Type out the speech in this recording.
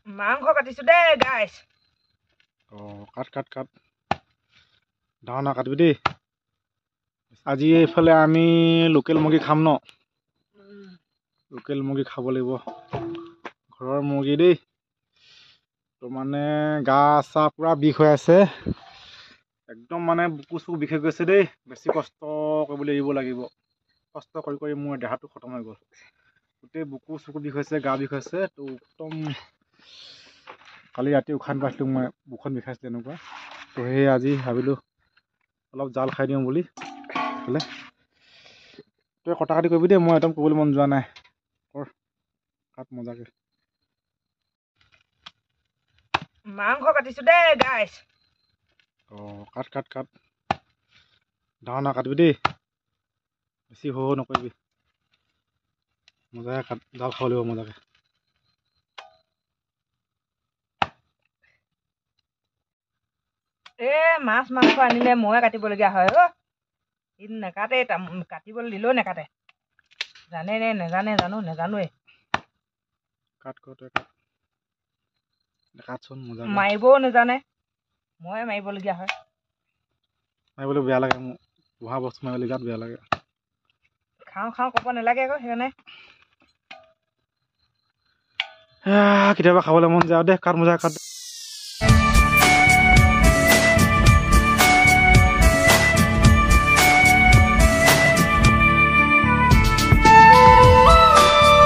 মাংস কাটিছো দেই গাইছ। কাট ডাঙৰ কাটিবি দেই। আজি এইফালে আমি লোকেল মুৰ্গী খাম ন। লোকেল মুৰ্গী খাব লাগিব, ঘৰৰ মুৰ্গী দেই। তো মানে গা চা পুৰা বিষ হৈ আছে, একদম মানে বুকু চুকু বিষাই গৈছে দেই। বেছি কষ্ট কৰিবলৈ এৰিব লাগিব, কষ্ট কৰি কৰি মোৰ দেহাটো খতম হৈ গ'ল। গোটেই বুকু চুকু বিষ হৈছে, গা বিষ হৈছে। তো একদম কালি ৰাতি উশাহ নাপাইছিলোঁ, মই বুকুখন বিষাইছিলে এনেকুৱা। তো সেই আজি ভাবিলোঁ অলপ জাল খাই দিওঁ বুলি বোলে। তই কটা কাটি কৰিবি দেই, মই একদম ক'বলৈ মন যোৱা নাই। কৰ কাট মজাকে। মাংস কাটিছো দেই গাইছ। কাট ডাঙৰ কাটিবি দেই, বেছি সৰু নকৰিবি। মজাকে কাট, জাল খাব লাগিব মজাকে। মাছ মাংস আনিলে ময়ে কাটিবলগীয়া হয় ই নেকাটে, কাটিবলৈ দিলেও নেকাটে। জানে নে নেজানে নেজানোৱে। তই কাটচোন মজাকে। মাৰিবও নেজানে, ময়ে মাৰিবলগীয়া হয়। মাৰিবলৈ বেয়া লাগে মোৰ, পোহা বস্তু মাৰিবলৈ গাত বেয়া লাগে। খাওঁ ক'ব নালাগে আকৌ সেইকাৰণে। কেতিয়াবা খাবলৈ মন যায় দে, কাট মজাকে কাট।